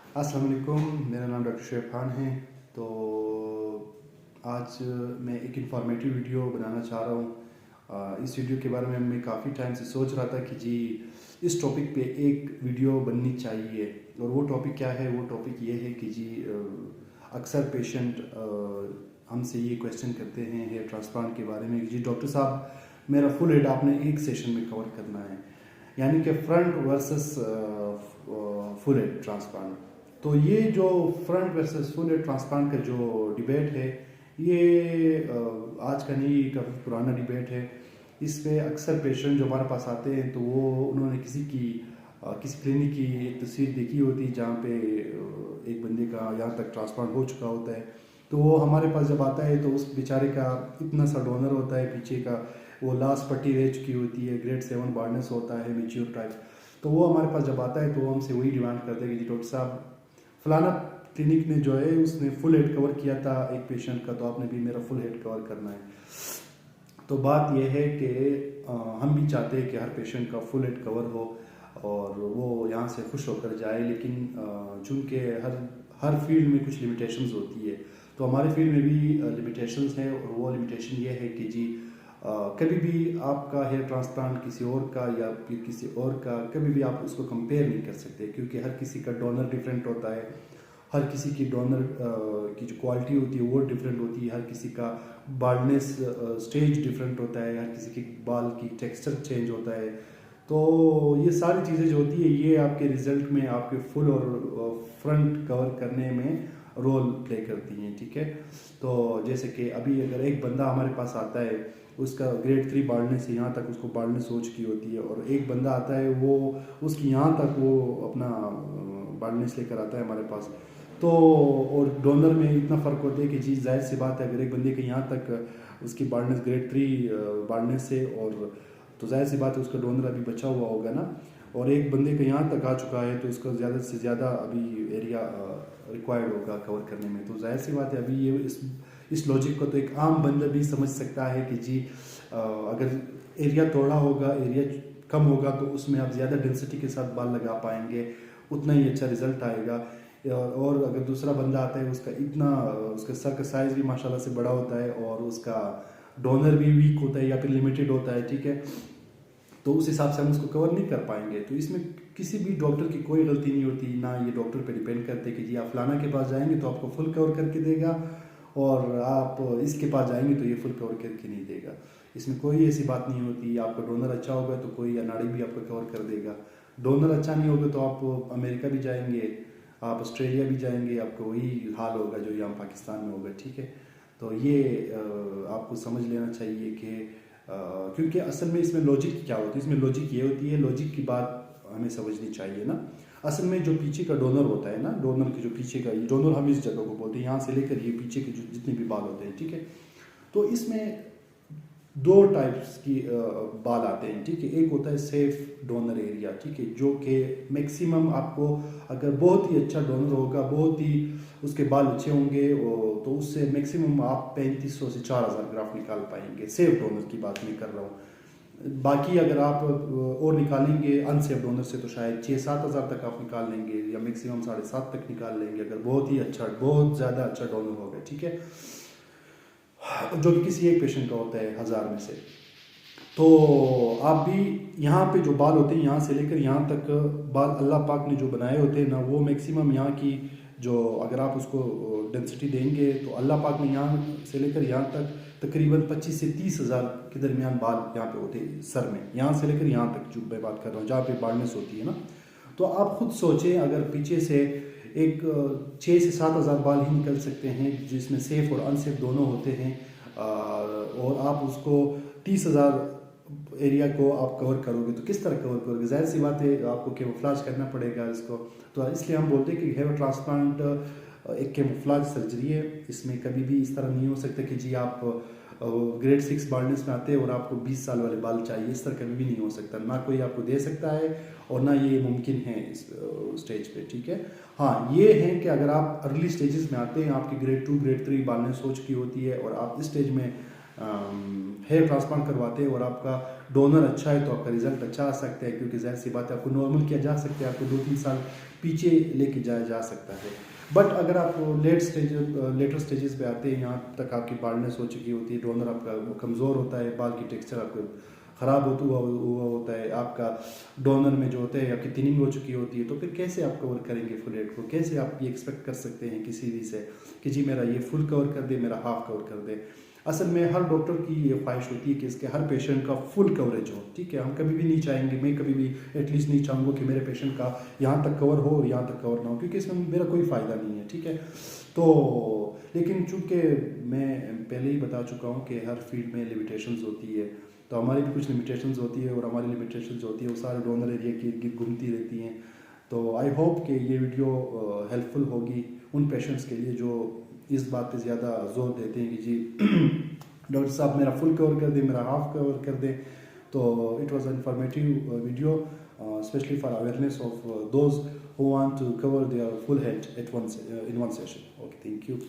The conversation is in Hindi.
अस्सलाम वालेकुम, मेरा नाम डॉक्टर शुएब खान है। तो आज मैं एक इन्फॉर्मेटिव वीडियो बनाना चाह रहा हूँ। इस वीडियो के बारे में मैं काफ़ी टाइम से सोच रहा था कि जी इस टॉपिक पे एक वीडियो बननी चाहिए। और वो टॉपिक क्या है? वो टॉपिक ये है कि जी अक्सर पेशेंट हमसे ये क्वेश्चन करते हैं हेयर ट्रांसप्लांट के बारे में कि जी डॉक्टर साहब मेरा फुल हेड आपने एक सेशन में कवर करना है, यानी कि front versus full head transplant. तो ये जो front versus full head transplant का जो डिबेट है, ये आज का नहीं, काफ़ी पुराना डिबेट है। इस पे अक्सर पेशेंट जो हमारे पास आते हैं तो वो उन्होंने किसी क्लिनिक की एक तस्वीर देखी होती है जहाँ पे एक बंदे का यहाँ तक ट्रांसप्लांट हो चुका होता है। तो वो हमारे पास जब आता है तो उस बेचारे का इतना सा डोनर होता है पीछे का, वो लास्ट पट्टी रह चुकी होती है, ग्रेड 7 बार्डनेस होता है, मेच्योर टाइप। तो वो हमारे पास जब आता है तो वो हमसे वही डिमांड करते हैं कि जी डॉक्टर साहब फलाना क्लिनिक ने जो है उसने फुल हेड कवर किया था एक पेशेंट का, तो आपने भी मेरा फुल हेड कवर करना है। तो बात यह है कि हम भी चाहते हैं कि हर पेशेंट का फुल हेड कवर हो और वो यहाँ से खुश होकर जाए, लेकिन चूँकि हर हर फील्ड में कुछ लिमिटेशंस होती है, तो हमारे फील्ड में भी लिमिटेशंस है। और वो लिमिटेशन ये है कि जी कभी भी आपका हेयर ट्रांसप्लांट किसी और का या फिर किसी और का कभी भी आप उसको कंपेयर नहीं कर सकते, क्योंकि हर किसी का डोनर डिफरेंट होता है, हर किसी की डोनर की जो क्वालिटी होती है वो डिफरेंट होती है, हर किसी का बाल्डनेस स्टेज डिफरेंट होता है, हर किसी के बाल की टेक्सचर चेंज होता है। तो ये सारी चीज़ें जो होती है ये आपके रिजल्ट में आपके फुल और फ्रंट कवर करने में रोल प्ले करती हैं, ठीक है। तो जैसे कि अभी अगर एक बंदा हमारे पास आता है, उसका ग्रेड 3 बाल्डनेस है, यहाँ तक उसको बाल्डनेस हो चुकी होती है, और एक बंदा आता है वो उसकी यहाँ तक वो अपना बाल्डनेस लेकर आता है हमारे पास, तो और डोनर में इतना फ़र्क होता है कि जी जाहिर सी बात है अगर एक बंदे के यहाँ तक उसकी बाल्डनेस ग्रेड 3 बाल्डनेस है, और तो जाहिर सी बात है उसका डोनर अभी बचा हुआ होगा ना, और एक बंदे के यहाँ तक आ चुका है तो उसका ज़्यादा से ज़्यादा अभी एरिया रिक्वायर्ड होगा कवर करने में। तो जाहिर सी बात है अभी ये इस लॉजिक को तो एक आम बंदा भी समझ सकता है कि जी अगर एरिया थोड़ा होगा, एरिया कम होगा, तो उसमें आप ज़्यादा डेंसिटी के साथ बाल लगा पाएंगे, उतना ही अच्छा रिजल्ट आएगा। और अगर दूसरा बंदा आता है उसका सर का साइज़ भी माशाल्लाह से बड़ा होता है और उसका डोनर भी वीक होता है या फिर लिमिटेड होता है, ठीक है, तो उस हिसाब से हम उसको कवर नहीं कर पाएंगे। तो इसमें किसी भी डॉक्टर की कोई गलती नहीं होती, ना ये डॉक्टर पे डिपेंड करते कि जी आप फलाना के पास जाएंगे तो आपको फुल कवर करके देगा और आप इसके पास जाएंगे तो ये फुल कवर करके नहीं देगा। इसमें कोई ऐसी बात नहीं होती। आपका डोनर अच्छा होगा तो कोई अनाड़ी भी आपको कवर कर देगा, डोनर अच्छा नहीं होगा तो आप अमेरिका भी जाएंगे, आप ऑस्ट्रेलिया भी जाएंगे, आपको वही हाल होगा जो यहाँ पाकिस्तान में होगा, ठीक है। तो ये आपको समझ लेना चाहिए कि क्योंकि असल में इसमें लॉजिक क्या होती है, इसमें लॉजिक ये होती है, लॉजिक की बात हमें समझनी चाहिए ना। असल में जो पीछे का डोनर होता है ना, डोनर के जो पीछे का, डोनर हम इस जगह को बोलते हैं, यहाँ से लेकर ये पीछे के जो जितने भी बाल होते हैं, ठीक है। तो इसमें दो टाइप्स की बाल आते हैं, ठीक है। एक होता है सेफ डोनर एरिया, ठीक है, जो कि मैक्सिमम आपको अगर बहुत ही अच्छा डोनर होगा, बहुत ही उसके बाल अच्छे होंगे तो उससे मैक्सिमम आप 3500 से 4000 ग्राफ निकाल पाएंगे। सेफ डोनर की बात नहीं कर रहा हूँ। बाकी अगर आप और निकालेंगे अनसेफ डोनर से तो शायद 6-7 हज़ार तक आप निकाल लेंगे, या मैक्सिमम 7.5 तक निकाल लेंगे अगर बहुत ही अच्छा, बहुत ज़्यादा अच्छा डोनर होगा, ठीक है, जो कि किसी एक पेशेंट का होता है 1000 में से। तो आप भी यहाँ पे जो बाल होते हैं यहाँ से लेकर यहाँ तक बाल अल्लाह पाक ने जो बनाए होते हैं ना, वो मैक्सिमम यहाँ की जो अगर आप उसको डेंसिटी देंगे तो अल्लाह पाक ने यहाँ से लेकर यहाँ तक तकरीबन 25 से 30 हज़ार के दरमियान बाल यहाँ पे होते हैं सर में, यहाँ से लेकर यहाँ तक जो मैं बात कर रहा हूँ जहाँ पे बाल्डनेस होती है ना। तो आप खुद सोचें अगर पीछे से एक 6 से 7 हज़ार बाल ही निकल सकते हैं जिसमें सेफ़ और अनसेफ दोनों होते हैं, और आप उसको 30 हज़ार एरिया को आप कवर करोगे तो किस तरह कवर करोगे? जाहिर सी बात है आपको कैमोफ्लेज करना पड़ेगा इसको। तो इसलिए हम बोलते हैं कि हेयर ट्रांसप्लांट एक कैमोफ्लेज सर्जरी है। इसमें कभी भी इस तरह नहीं हो सकता कि जी आप ग्रेड 6 बाल्डनेस में आते हैं और आपको 20 साल वाले बाल चाहिए, इस तरह कभी भी नहीं हो सकता, ना कोई आपको दे सकता है और ना ये मुमकिन है इस स्टेज पे, ठीक है। हाँ ये है कि अगर आप अर्ली स्टेजेस में आते हैं, आपकी ग्रेड 2 ग्रेड 3 बाल्डनेस हो चुकी होती है और आप इस स्टेज में हेयर ट्रांसप्लांट करवाते हैं और आपका डोनर अच्छा है तो आपका रिजल्ट अच्छा आ सकता है, क्योंकि जाहिर सी बात है आपको नॉर्मल किया जा सकता है, आपको 2-3 साल पीछे लेके जाया जा सकता है। बट अगर आप लेटर स्टेजेस पे आते हैं, यहाँ तक आपकी बाल्डनेस हो चुकी होती है, डोनर आपका कमज़ोर होता है, बाल की टेक्सचर आपको ख़राब हुआ होता है, आपका डोनर में जो होता है आपकी थिनिंग हो चुकी होती है, तो फिर कैसे आप कवर करेंगे फुल हेड को? कैसे आप ये एक्सपेक्ट कर सकते हैं किसी भी से कि जी मेरा ये फुल कवर कर दे, मेरा हाफ कवर कर दे? असल में हर डॉक्टर की ये ख्वाहिश होती है कि इसके हर पेशेंट का फुल कवरेज हो, ठीक है। हम कभी भी नहीं चाहेंगे, मैं कभी भी एटलीस्ट नहीं चाहूँगा कि मेरे पेशेंट का यहाँ तक कवर हो और यहाँ तक कवर ना हो, क्योंकि इसमें मेरा कोई फ़ायदा नहीं है, ठीक है। तो लेकिन चूँकि मैं पहले ही बता चुका हूँ कि हर फील्ड में लिमिटेशंस होती है, तो हमारी भी कुछ लिमिटेशंस होती है और हमारी लिमिटेशंस होती है वो सारे डोनर एरिया के इर्द गिर्द घूमती रहती हैं। तो आई होप कि ये वीडियो हेल्पफुल होगी उन पेशेंट्स के लिए जो इस बात पे ज़्यादा जोर देते हैं कि जी डॉक्टर साहब मेरा फुल कवर कर दें, मेरा हाफ कवर कर दें। तो it was informative video, especially for awareness of those who want to cover their full head at once in one session. Okay, thank you.